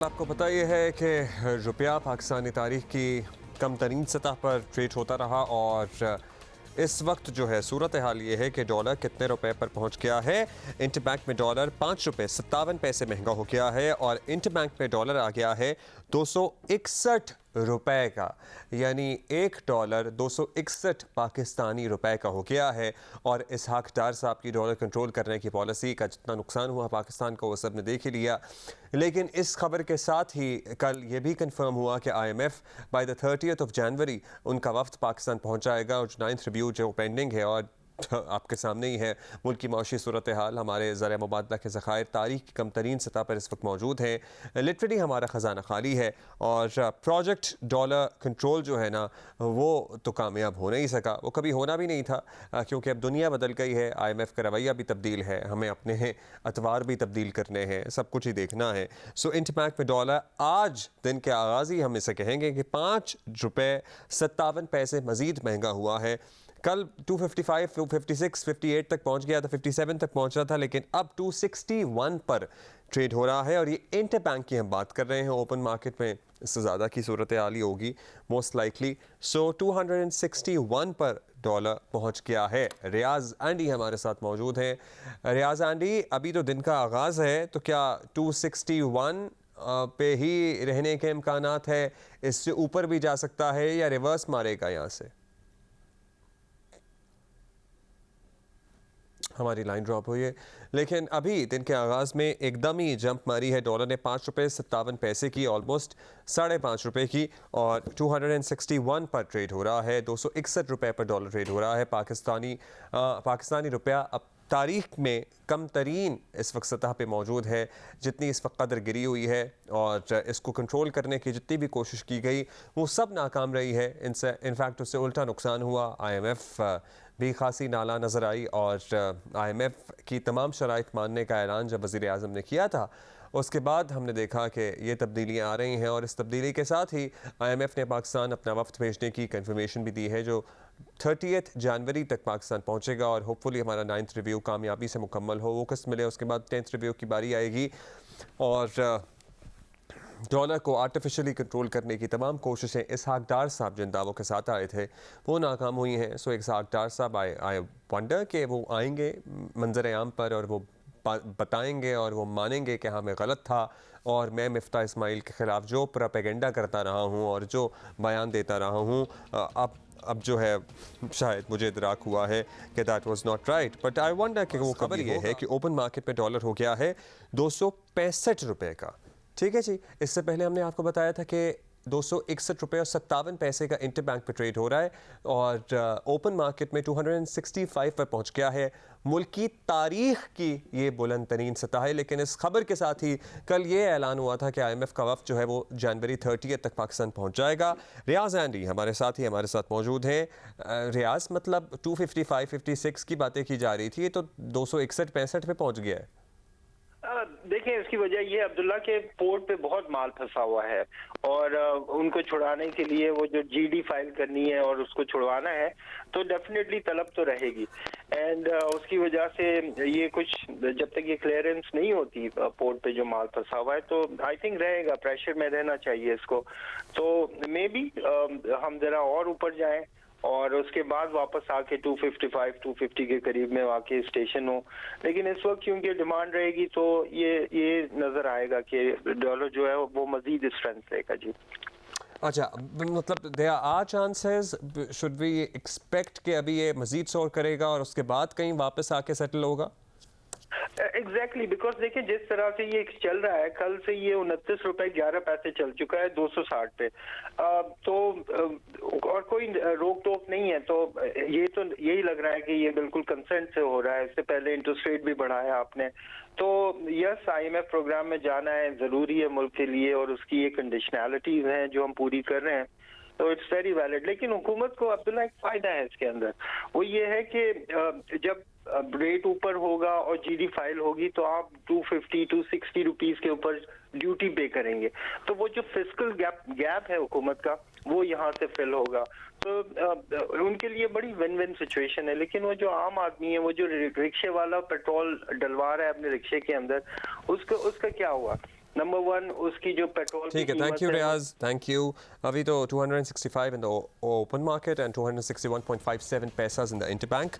आपको पता ये है कि रुपया पाकिस्तानी तारीख की कम तरीन सतह पर ट्रेड होता रहा और इस वक्त जो है सूरत हाल ये है कि डॉलर कितने रुपए पर पहुंच गया है। इंटर बैंक में डॉलर 5 रुपये 57 पैसे महंगा हो गया है और इंटर बैंक में डॉलर आ गया है 261 रुपए का, यानी $1 261 पाकिस्तानी रुपए का हो गया है। और इसहाक डार साहब की डॉलर कंट्रोल करने की पॉलिसी का जितना नुकसान हुआ पाकिस्तान को वो सब ने देख ही लिया। लेकिन इस खबर के साथ ही कल ये भी कंफर्म हुआ कि IMF बाय द 30th जनवरी उनका वफ्द पाकिस्तान पहुंच जाएगा और 9th रिव्यू जो पेंडिंग है और आपके सामने ही है। मुल्क की माशी सूरत हाल, हमारे ज़र मुबादला के ज़खायर तारीख की कम तरीन सतह पर इस वक्त मौजूद हैं। लिटरली हमारा ख़जाना खाली है और प्रोजेक्ट डॉलर कंट्रोल जो है ना वो तो कामयाब हो नहीं सका, वो कभी होना भी नहीं था क्योंकि अब दुनिया बदल गई है। IMF का रवैया भी तब्दील है, हमें अपने अतवार भी तब्दील करने हैं, सब कुछ ही देखना है। सो इंटर बैंक में डॉलर आज दिन के आगाज़ ही हम इसे कहेंगे कि 5 रुपये 57 पैसे मज़ीद महंगा हुआ है। कल 255, 256, 58 तक पहुंच गया था, 57 तक पहुंच रहा था, लेकिन अब 261 पर ट्रेड हो रहा है। और ये इंटर बैंक की हम बात कर रहे हैं, ओपन मार्केट में इससे ज़्यादा की सूरत हाल ही होगी मोस्ट लाइकली। सो 261 पर डॉलर पहुंच गया है। रियाज एंडी हमारे साथ मौजूद हैं। रियाज एंडी, अभी तो दिन का आगाज़ है, तो क्या 261 पे ही रहने के इम्कानात है? इससे ऊपर भी जा सकता है या रिवर्स मारेगा यहाँ से? हमारी लाइन ड्रॉप हुई है, लेकिन अभी दिन के आगाज़ में एकदम ही जंप मारी है। डॉलर ने 5 रुपये 57 पैसे की, ऑलमोस्ट 5.5 रुपये की, और 261 पर ट्रेड हो रहा है। 261 रुपये पर डॉलर ट्रेड हो रहा है। पाकिस्तानी रुपया अब तारीख में कम तरीन इस वक्त सतह पे मौजूद है जितनी इस वक्त कदर गिरी हुई है, और इसको कंट्रोल करने की जितनी भी कोशिश की गई वो सब नाकाम रही है। इनसे इनफैक्ट उससे उल्टा नुकसान हुआ। IMF भी खासी नाला नज़र आई और IMF की तमाम शराइत मानने का ऐलान जब वज़ीर आज़म ने किया था उसके बाद हमने देखा कि ये तब्दीलियाँ आ रही हैं। और इस तब्दीली के साथ ही IMF ने पाकिस्तान अपना वफ्द भेजने की कंफर्मेशन भी दी है जो 30th जनवरी तक पाकिस्तान पहुंचेगा। और होपफुली हमारा 9th रिव्यू कामयाबी से मुकम्मल हो, वो किस्त मिले, उसके बाद 10th रिव्यू की बारी आएगी। और डॉलर को आर्टिफिशियली कंट्रोल करने की तमाम कोशिशें इसहाक डार साहब जिन दावों के साथ आए थे वो नाकाम हुई हैं। सो इसहाक डार साहब आई वंडर कि वो आएंगे मंजर आम पर और वो बताएंगे और वो मानेंगे कि हाँ मैं गलत था और मैं मिफ्ता इस्माइल के ख़िलाफ़ जो प्रोपेगेंडा करता रहा हूँ और जो बयान देता रहा हूँ अब जो है शायद मुझे इदराक हुआ है कि that was not right. But I wonder कि वो खबर ये है कि ओपन मार्केट में डॉलर हो गया है 265 रुपये का। ठीक है जी, इससे पहले हमने आपको बताया था कि 261 रुपये 57 पैसे का इंटर बैंक पे ट्रेड हो रहा है और ओपन मार्केट में 265 पर पहुंच गया है। मुल्क की तारीख की ये बुलंद तरीन सतह है। लेकिन इस खबर के साथ ही कल ये ऐलान हुआ था कि IMF का वफ्द जो है वो जनवरी 30 तक पाकिस्तान पहुंच जाएगा। रियाज एंडी हमारे साथ मौजूद हैं। रियाज, मतलब 255, 56 की बातें की जा रही थी, ये तो 261-65 पे पहुंच गया है। देखिए, इसकी वजह ये अब्दुल्ला के पोर्ट पे बहुत माल फंसा हुआ है और उनको छुड़ाने के लिए वो जो GD फाइल करनी है और उसको छुड़वाना है तो डेफिनेटली तलब तो रहेगी। एंड उसकी वजह से ये कुछ जब तक ये क्लियरेंस नहीं होती पोर्ट पे जो माल फंसा हुआ है तो आई थिंक रहेगा, प्रेशर में रहना चाहिए इसको। तो मे बी हम जरा और ऊपर जाएं और उसके बाद वापस आके 255, 250 के करीब में आके स्टेशन हो। लेकिन इस वक्त क्योंकि डिमांड रहेगी तो ये नजर आएगा कि डॉलर जो है वो मजीद स्ट्रेंथ लेगा जी। अच्छा, मतलब there are chances, should we expect कि अभी ये मजीद सोर करेगा और उसके बाद कहीं वापस आके सेटल होगा? एग्जैक्टली, बिकॉज देखिए जिस तरह से ये चल रहा है, कल से ये 29 रुपए 11 पैसे चल चुका है 260 पे। तो और कोई रोक टोक नहीं है, तो ये तो यही लग रहा है कि ये बिल्कुल कंसेंट से हो रहा है। इससे पहले इंटरेस्ट रेट भी बढ़ाया आपने, तो यस IMF प्रोग्राम में जाना है, जरूरी है मुल्क के लिए और उसकी ये कंडीशनैलिटीज हैं जो हम पूरी कर रहे हैं, तो इट्स वेरी वैलिड। लेकिन हुकूमत को अब्दुल्ला एक फायदा है इसके अंदर, वो ये है कि जब रेट ऊपर होगा और GD फाइल होगी तो आप 250, 260 रुपीज के ऊपर ड्यूटी पे करेंगे, तो वो जो फिस्कल गैप है हुकूमत का वो यहाँ से फिल होगा। तो उनके लिए बड़ी विन विन सिचुएशन है। लेकिन वो जो आम आदमी है, वो जो रिक्शे वाला पेट्रोल डलवा रहा है अपने रिक्शे के अंदर, उसका क्या हुआ? नंबर वन उसकी जो पेट्रोल की ठीक है, थैंक कीमत यू है, रियाज, थैंक यू। अभी तो 265 in the open market and 261.57 paisas in the interbank.